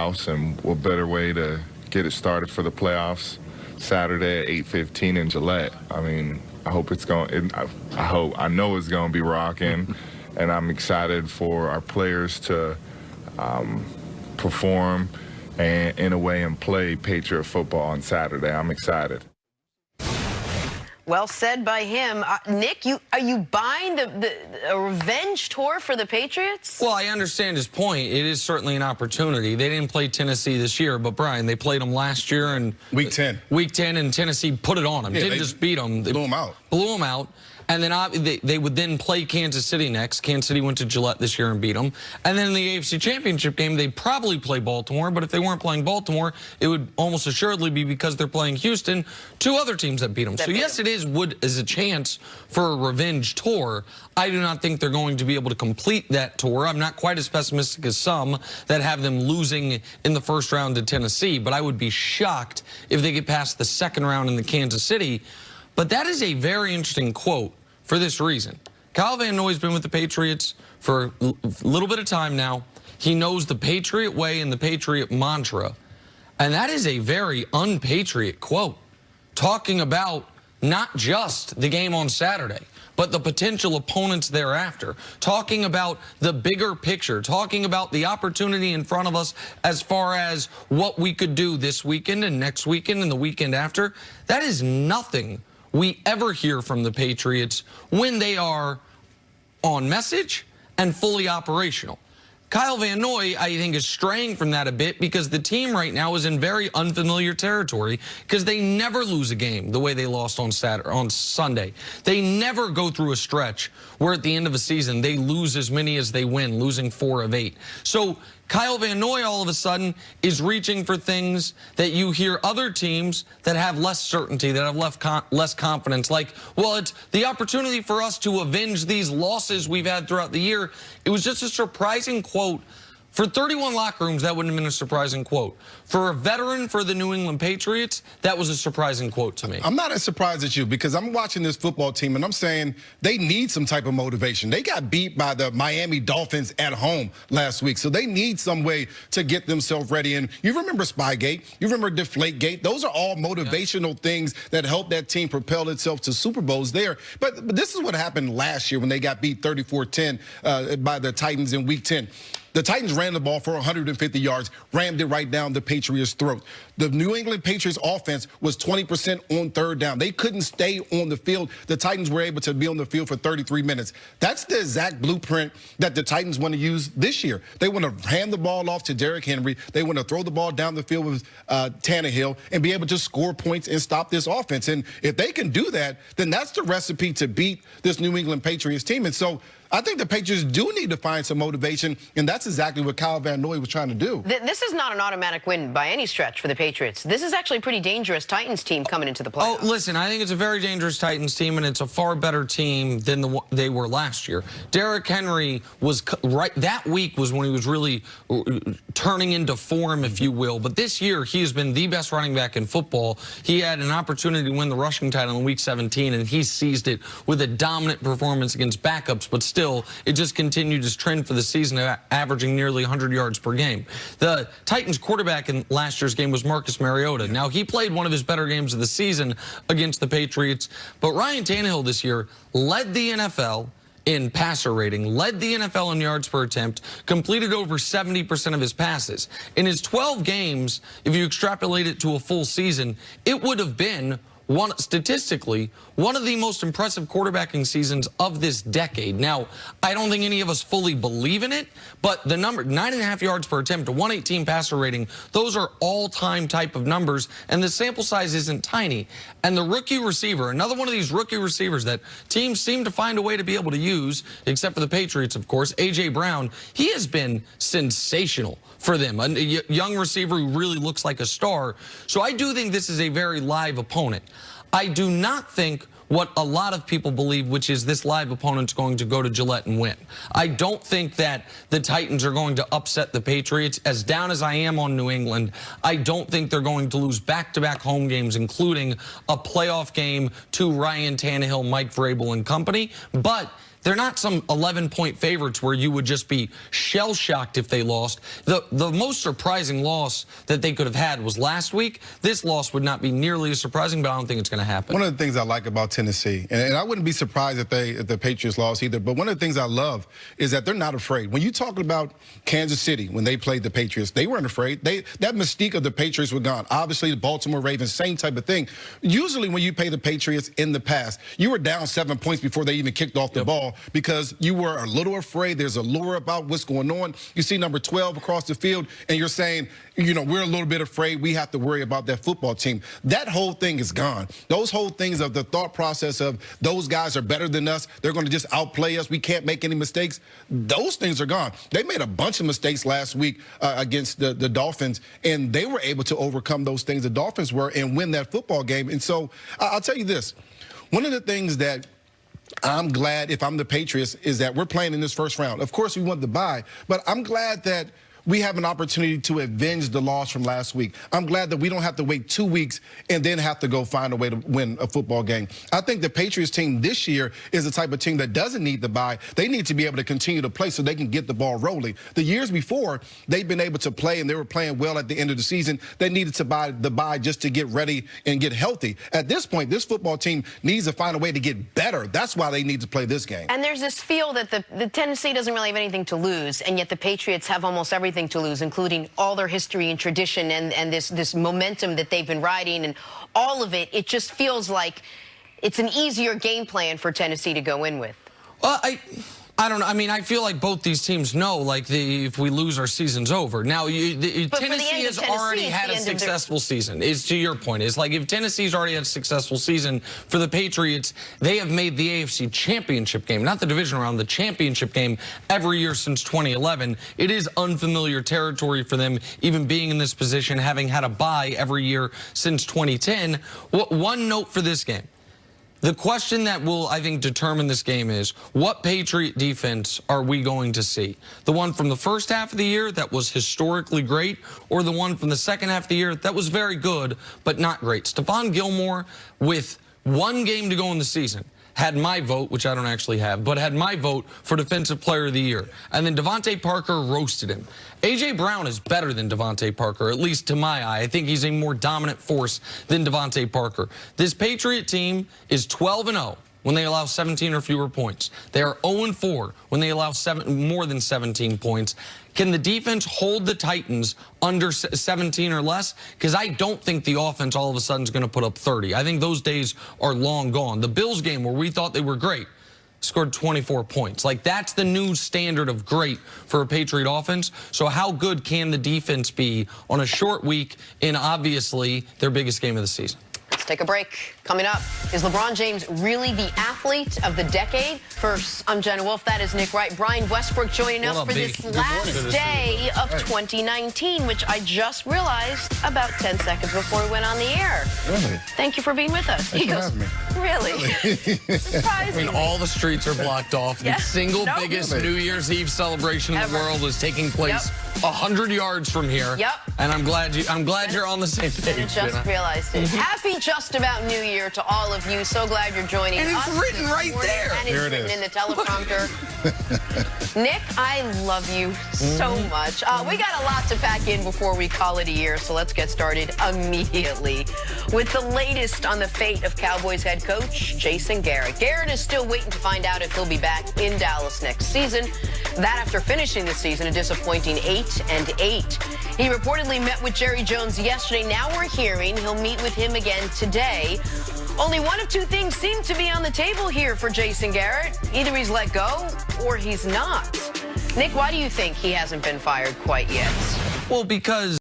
playoffs, and what better way to get it started for the playoffs Saturday at 8:15 in Gillette. I mean, I hope it's going. I know it's going to be rocking, and I'm excited for our players to perform and in a way and play Patriot football on Saturday. I'm excited. Well said by him. Nick, are you buying a revenge tour for the Patriots? Well, I understand his point. It is certainly an opportunity. They didn't play Tennessee this year, but Brian, they played them last year and Week 10. Week 10, and Tennessee put it on them. Yeah, Didn't just beat them. They blew them out. Blew them out. And then they would then play Kansas City next. Kansas City went to Gillette this year and beat them. And then in the AFC Championship game, they'd probably play Baltimore. But if they weren't playing Baltimore, it would almost assuredly be because they're playing Houston, two other teams that beat them. So yes, it is a chance for a revenge tour. I do not think they're going to be able to complete that tour. I'm not quite as pessimistic as some that have them losing in the first round to Tennessee. But I would be shocked if they get past the second round in the Kansas City. But that is a very interesting quote for this reason. Kyle Van Noy has been with the Patriots for a little bit of time now. He knows the Patriot way and the Patriot mantra. And that is a very un-Patriot quote, talking about not just the game on Saturday, but the potential opponents thereafter, talking about the bigger picture, talking about the opportunity in front of us as far as what we could do this weekend and next weekend and the weekend after. That is nothing we ever hear from the Patriots when they are on message and fully operational. Kyle Van Noy, I think, is straying from that a bit because the team right now is in very unfamiliar territory because they never lose a game the way they lost on Sunday. They never go through a stretch where at the end of a season they lose as many as they win, losing 4 of 8. So Kyle Van Noy all of a sudden is reaching for things that you hear other teams that have less certainty, that have less confidence, like, well, it's the opportunity for us to avenge these losses we've had throughout the year. It was just a surprising quote. For 31 locker rooms, that wouldn't have been a surprising quote. For a veteran for the New England Patriots, that was a surprising quote to me. I'm not as surprised as you because I'm watching this football team and I'm saying they need some type of motivation. They got beat by the Miami Dolphins at home last week, so they need some way to get themselves ready. And you remember Spygate, you remember Deflategate. Those are all motivational things that help that team propel itself to Super Bowls there. But this is what happened last year when they got beat 34-10 by the Titans in Week 10. The Titans ran the ball for 150 yards, rammed it right down the Patriots' throat. The New England Patriots offense was 20% on third down. They couldn't stay on the field. The Titans were able to be on the field for 33 minutes. That's the exact blueprint that the Titans want to use this year. They want to hand the ball off to Derrick Henry. They want to throw the ball down the field with Tannehill and be able to score points and stop this offense. And if they can do that, then that's the recipe to beat this New England Patriots team. And so I think the Patriots do need to find some motivation, and that's exactly what Kyle Van Noy was trying to do. This is not an automatic win by any stretch for the Patriots. This is actually a pretty dangerous Titans team coming into the playoffs. Oh, listen, I think it's a very dangerous Titans team, and it's a far better team than they were last year. Derrick Henry was right that week was when he was really turning into form, if you will. But this year, he has been the best running back in football. He had an opportunity to win the rushing title in Week 17, and he seized it with a dominant performance against backups, but still, it just continued his trend for the season, averaging nearly 100 yards per game. The Titans quarterback in last year's game was Marcus Mariota. Now, he played one of his better games of the season against the Patriots, but Ryan Tannehill this year led the NFL in passer rating, led the NFL in yards per attempt, completed over 70% of his passes. In his 12 games, if you extrapolate it to a full season, it would have been statistically, one of the most impressive quarterbacking seasons of this decade. Now, I don't think any of us fully believe in it, but the number, 9.5 yards per attempt, a 118 passer rating, those are all-time type of numbers, and the sample size isn't tiny. And the rookie receiver, another one of these rookie receivers that teams seem to find a way to be able to use, except for the Patriots, of course, A.J. Brown, he has been sensational for them. A young receiver who really looks like a star. So I do think this is a very live opponent. I do not think what a lot of people believe, which is this live opponent's going to go to Gillette and win. I don't think that the Titans are going to upset the Patriots. As down as I am on New England, I don't think they're going to lose back-to-back home games, including a playoff game to Ryan Tannehill, Mike Vrabel, and company. But They're not some 11-point favorites where you would just be shell-shocked if they lost. The most surprising loss that they could have had was last week. This loss would not be nearly as surprising, but I don't think it's going to happen. One of the things I like about Tennessee, and I wouldn't be surprised if the Patriots lost either, but one of the things I love is that they're not afraid. When you talk about Kansas City, when they played the Patriots, they weren't afraid. That mystique of the Patriots were gone. Obviously, the Baltimore Ravens, same type of thing. Usually when you play the Patriots in the past, you were down 7 points before they even kicked off the ball because you were a little afraid. There's a lure about what's going on. You see number 12 across the field, and you're saying, you know, we're a little bit afraid. We have to worry about that football team. That whole thing is gone. Those whole things of the thought process of those guys are better than us, they're going to just outplay us, we can't make any mistakes, those things are gone. They made a bunch of mistakes last week against the Dolphins, and they were able to overcome those things the Dolphins were and win that football game. And so I'll tell you this, one of the things that I'm glad, if I'm the Patriots, is that we're playing in this first round. Of course, we want the bye, but I'm glad that we have an opportunity to avenge the loss from last week. I'm glad that we don't have to wait 2 weeks and then have to go find a way to win a football game. I think the Patriots team this year is the type of team that doesn't need the bye. They need to be able to continue to play so they can get the ball rolling. The years before, they've been able to play and they were playing well at the end of the season. They needed to buy the bye just to get ready and get healthy. At this point, this football team needs to find a way to get better. That's why they need to play this game. And there's this feel that the Tennessee doesn't really have anything to lose, and yet the Patriots have almost everything to lose, including all their history and tradition and this momentum that they've been riding, and all of it. It just feels like it's an easier game plan for Tennessee to go in with. Well, I don't know. I mean, I feel like both these teams know, like, if we lose, our season's over. Now, Tennessee has already had a successful season. Is to your point. It's like if Tennessee's already had a successful season for the Patriots, they have made the AFC Championship game, not the division round, the championship game every year since 2011. It is unfamiliar territory for them, even being in this position, having had a bye every year since 2010. One note for this game. The question that will, I think, determine this game is, what Patriot defense are we going to see? The one from the first half of the year that was historically great, or the one from the second half of the year that was very good but not great? Stephon Gilmore, with 1 game to go in the season, had my vote, which I don't actually have, but had my vote for Defensive Player of the Year. And then Devontae Parker roasted him. A.J. Brown is better than Devontae Parker, at least to my eye. I think he's a more dominant force than Devontae Parker. This Patriot team is 12-0 when they allow 17 or fewer points. They are 0-4 when they allow more than 17 points. Can the defense hold the Titans under 17 or less? Because I don't think the offense all of a sudden is going to put up 30. I think those days are long gone. The Bills game, where we thought they were great, scored 24 points. Like, that's the new standard of great for a Patriot offense. So how good can the defense be on a short week in, obviously, their biggest game of the season? Let's take a break. Coming up, is LeBron James really the athlete of the decade? First, I'm Jenna Wolf. That is Nick Wright. Brian Westbrook joining us for this last day of 2019, which I just realized about 10 seconds before we went on the air. Really? Thank you for being with us. He goes, really? Surprising. I mean, all the streets are blocked off. Yeah. The single biggest New Year's Eve celebration in the world is taking place 100 yards from here. Yep. And I'm glad you're on the same page. I just realized it. Happy just about New Year to all of you. So glad you're joining us. And it's written right there. And it's written in the teleprompter. Nick, I love you so much. We got a lot to pack in before we call it a year, so let's get started immediately with the latest on the fate of Cowboys head coach Jason Garrett. Garrett is still waiting to find out if he'll be back in Dallas next season. That after finishing the season a disappointing 8-8. He reportedly met with Jerry Jones yesterday. Now we're hearing he'll meet with him again today. Only one of 2 things seem to be on the table here for Jason Garrett. Either he's let go or he's not. Nick, why do you think he hasn't been fired quite yet? Well, because